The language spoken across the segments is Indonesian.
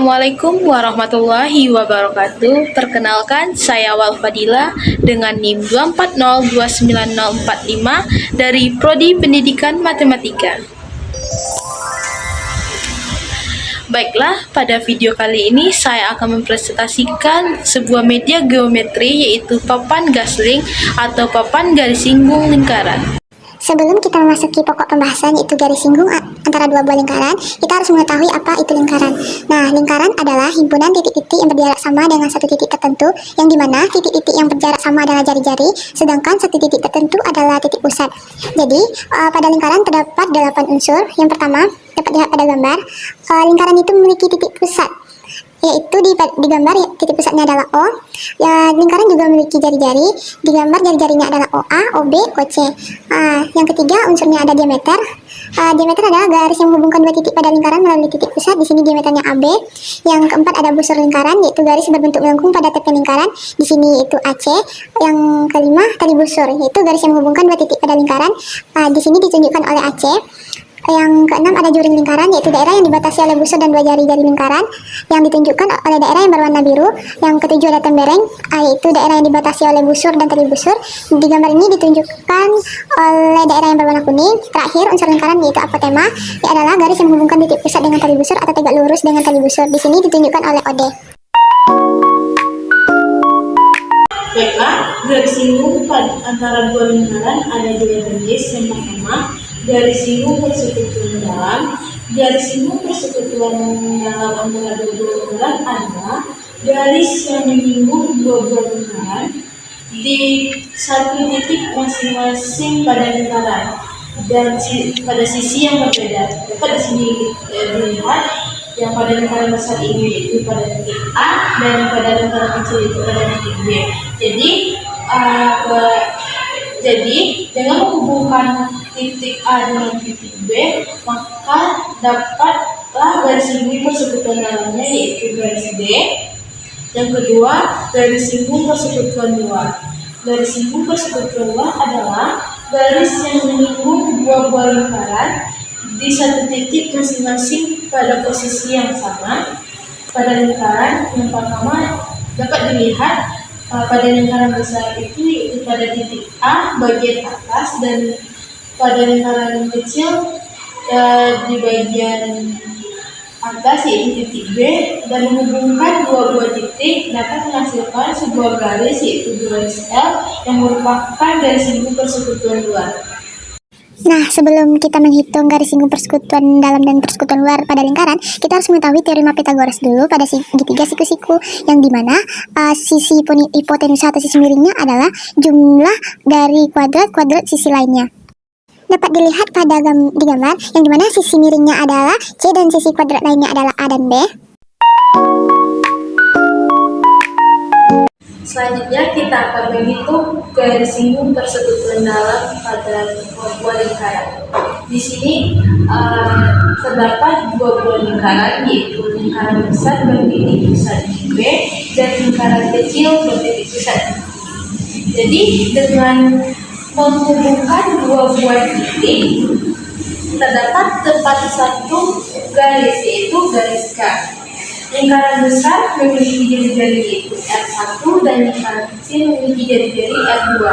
Assalamualaikum warahmatullahi wabarakatuh. Perkenalkan, saya Walfadila dengan NIM 2402945 dari Prodi Pendidikan Matematika. Baiklah, pada video kali ini saya akan mempresentasikan sebuah media geometri yaitu papan Gauss-Link atau papan garis singgung lingkaran. Sebelum kita memasuki pokok pembahasan yaitu garis singgung antara dua buah lingkaran, kita harus mengetahui apa itu lingkaran. Nah, lingkaran adalah himpunan titik-titik yang berjarak sama dengan satu titik tertentu, yang dimana titik-titik yang berjarak sama adalah jari-jari, sedangkan satu titik tertentu adalah titik pusat. Jadi, pada lingkaran terdapat 8 unsur. Yang pertama, dapat dilihat pada gambar, lingkaran itu memiliki titik pusat, yaitu di gambar titik pusatnya adalah O. Ya, lingkaran juga memiliki jari-jari. Di gambar jari-jarinya adalah OA, OB, OC. Yang ketiga unsurnya ada diameter. Diameter adalah garis yang menghubungkan dua titik pada lingkaran melalui titik pusat. Di sini diameternya AB. Yang keempat ada busur lingkaran, yaitu garis berbentuk melengkung pada tepian lingkaran. Di sini itu AC. Yang kelima tali busur, yaitu garis yang menghubungkan dua titik pada lingkaran. Di sini ditunjukkan oleh AC. Yang keenam ada juring lingkaran, yaitu daerah yang dibatasi oleh busur dan dua jari-jari lingkaran yang ditunjukkan oleh daerah yang berwarna biru. Yang ketujuh ada tembereng, yaitu daerah yang dibatasi oleh busur dan tali busur. Di gambar ini ditunjukkan oleh daerah yang berwarna kuning. Terakhir unsur lingkaran yaitu apotema, yang adalah garis yang menghubungkan titik pusat dengan tali busur atau tegak lurus dengan tali busur. Di sini ditunjukkan oleh OD. Baiklah, garis singgung antara dua lingkaran ada dua jenis. Yang pertama, garis singgung persekutuan dalam. Garis singgung persekutuan dalam antara dua buah lingkaran adalah garis yang menyinggung dua buah lingkaran di satu titik masing-masing pada lingkaran dan pada sisi yang berbeda. Dapat di sini dilihat yang pada lingkaran besar ini yaitu pada titik A dan pada lingkaran kecil itu pada titik B. Jadi dengan menghubungkan titik A dengan titik B, maka dapatlah garis singgung persekutuan dalamnya yaitu garis D. Yang kedua, garis singgung persekutuan luar. Garis singgung persekutuan luar adalah garis yang menyinggung dua buah lingkaran di satu titik masing-masing pada posisi yang sama. Pada lingkaran yang pertama dapat dilihat pada lingkaran besar itu yaitu pada titik A bagian atas, dan pada lingkaran kecil di bagian atas yaitu titik B, dan menghubungkan dua buah titik dapat menghasilkan sebuah garis yaitu garis L yang merupakan garis singgung persekutuan luar. Nah, sebelum kita menghitung garis singgung persekutuan dalam dan persekutuan luar pada lingkaran, kita harus mengetahui teorema Pythagoras dulu pada segitiga siku-siku, yang dimana sisi hipotenusa atau sisi miringnya adalah jumlah dari kuadrat sisi lainnya. Dapat dilihat pada di gambar, yang dimana sisi miringnya adalah C dan sisi kuadrat lainnya adalah A dan B. Selanjutnya kita akan menghitung garis singgung persekutuan dalam pada dua buah lingkaran. Di sini terdapat dua buah lingkaran, yaitu lingkaran besar bertitik pusat di B dan lingkaran kecil bertitik pusat di B. Jadi dengan menghubungkan dua buah titik terdapat tepat satu garis yaitu garis K. Lingkaran besar memiliki jari-jari yaitu R1 dan lingkaran kecil memiliki jari-jari R2.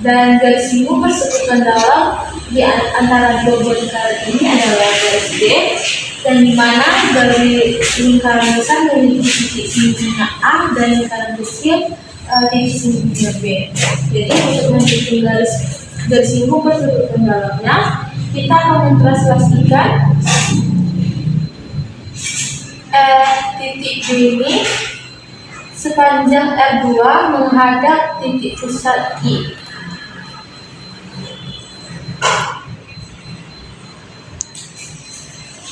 Dan garis singgung persekutuan dalam di antara dua buah lingkaran ini adalah garis D, dan di mana dari lingkaran besar memiliki titik singgungnya A dan lingkaran kecil titik singgungnya B. Jadi untuk menghitung garis singgung persekutuan dalamnya, kita akan mentranslasikan titik B ini sepanjang R2 menghadap titik pusat I.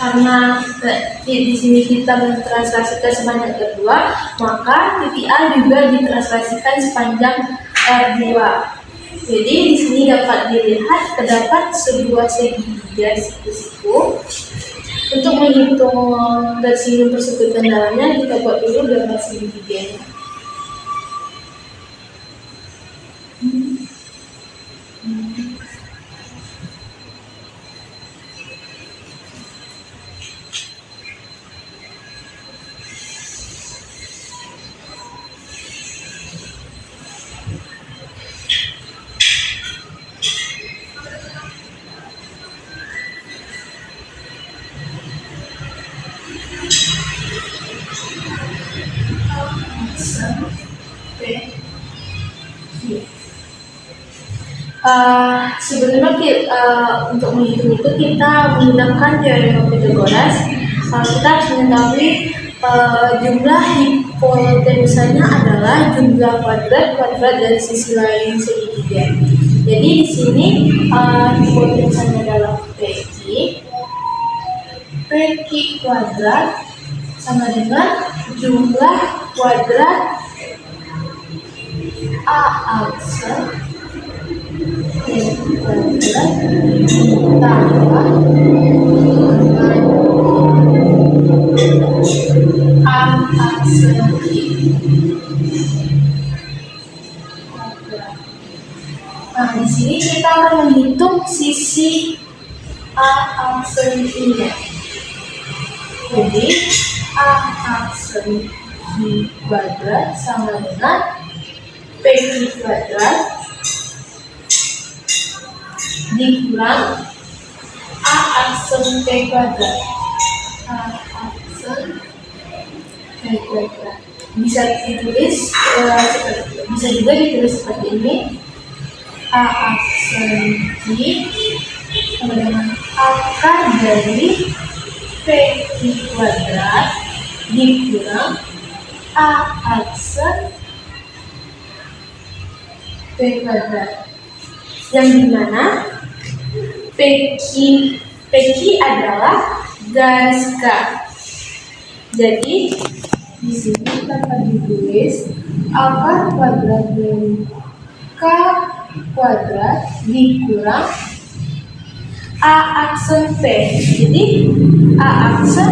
Karena di sini kita mentranslasikan sepanjang R2, maka titik A juga ditranslasikan sepanjang R2. Jadi di sini dapat dilihat terdapat sebuah segitiga siku-siku. Untuk menghitung garis singgung persekutuan dalamnya, kita buat dulu gambar segitiganya. Untuk menghitung itu kita menggunakan teorema Pythagoras. Kita harus mengetahui jumlah hipotenusanya adalah jumlah kuadrat dari sisi lain segitiga. Jadi di sini hipotenusanya adalah PQ kuadrat sama dengan jumlah kuadrat A aksen kuadrat tambah A aksen kuadrat. Nah, di sini kita akan menghitung sisi A aksen ini. Jadi A aksen kuadrat sama dengan PQ kuadrat dikurang A aksen P kuadrat. A aksen P kuadrat bisa ditulis bisa juga ditulis seperti ini. A aksen Q sama dengan akar dari PQ kuadrat dikurang A aksen P kuadrat, yang dimana PQ adalah garis K. Jadi di sini dapat ditulis akar kuadrat dari K kuadrat dikurang A aksen P. Jadi A aksen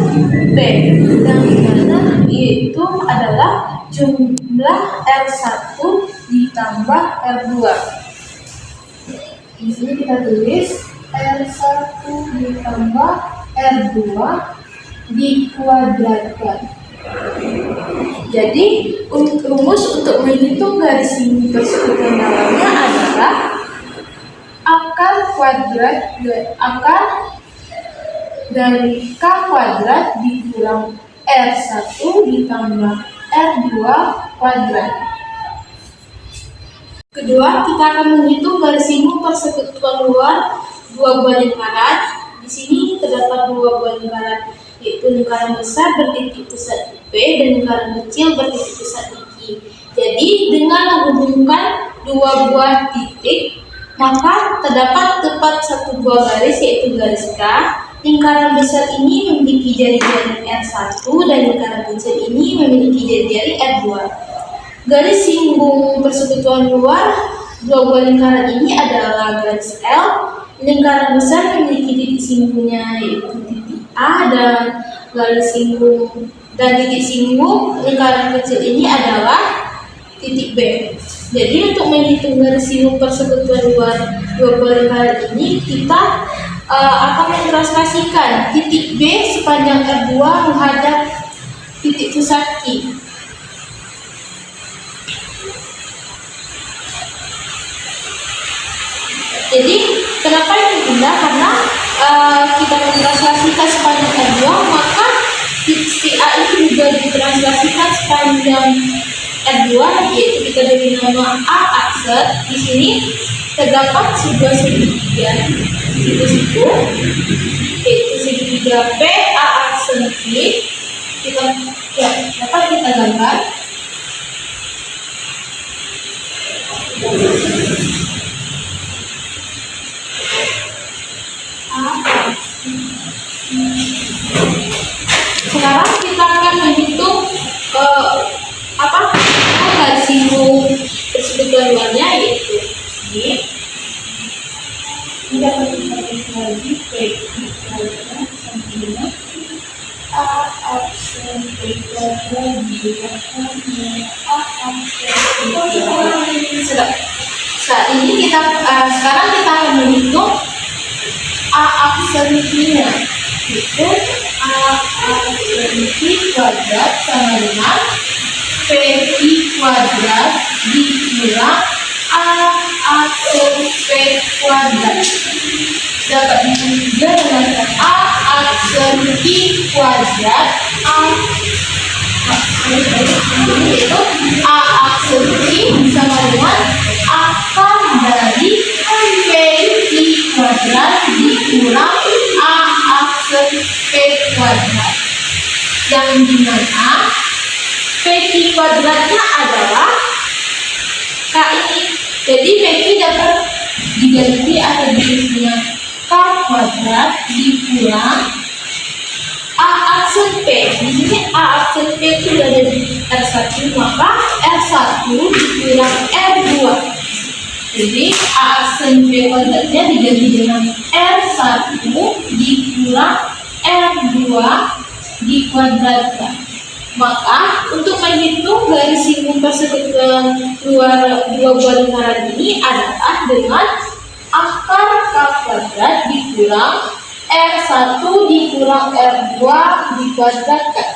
P yang dimana itu adalah jumlah R1 ditambah R2. Di sini kita tulis R1 ditambah R2 dikuadratkan. Jadi rumus untuk menghitung garis sini persekutuan dalamnya adalah akar dari K kuadrat dikurang R1 ditambah R2 kuadrat. Kedua, kita akan menghitung garis singgung persekutuan luar dua buah lingkaran. Di sini terdapat dua buah lingkaran, yaitu lingkaran besar bertitik pusat di P dan lingkaran kecil bertitik pusat di Q. Jadi, dengan menghubungkan dua buah titik, maka terdapat tepat satu buah garis, yaitu garis K. Lingkaran besar ini memiliki jari-jari R1 dan lingkaran kecil ini memiliki jari-jari R2. Garis singgung persekutuan luar dua buah lingkaran ini adalah garis L. Lingkaran besar memiliki titik singgungnya yaitu titik A, dan garis singgung dan titik singgung lingkaran kecil ini adalah titik B. Jadi untuk menghitung garis singgung persekutuan luar dua buah lingkaran ini, kita akan mentranslasikan titik B sepanjang R2 menghadap titik pusat Q. Jadi kenapa ini mudah? Karena kita mentranslasikan sepanjang R2, maka titik A itu juga ditranslasikan sepanjang R2, yaitu kita beri nama A aksen. Di sini terdapat sebuah segitiga di situ, yaitu segitiga P A aksen Q. Dapat kita gambar. Sekarang kita akan menghitung garis singgung persekutuan luarnya, yaitu ini dapat kita tulis lagi P kuadrat sama dengan A aksen P kuadrat diberikan dengan A aksen P kuadrat. Saat ini sekarang kita akan menghitung A aksen Q-nya, yaitu A aksen Q kuadrat sama dengan PQ kuadrat dikurang A aksen P kuadrat. Dapat ditulis juga dengan A aksen Q kuadrat yaitu A aksen Q sama dengan akar dari yang dimana PQ kuadratnya adalah K ini. Jadi PQ dapat diganti atau ditulisnya K kuadrat dikurang A aksen P. Di sini A aksen P sudah ada di R1, maka R1 dikurang R2. Jadi A aksen P kuadratnya diganti dengan R1 dikurang R2 dikuadratkan. Maka untuk menghitung garis singgung persekutuan dua buah lingkaran ini adalah dengan akar K kuadrat dikurang R1 dikurang R2 dikuadratkan.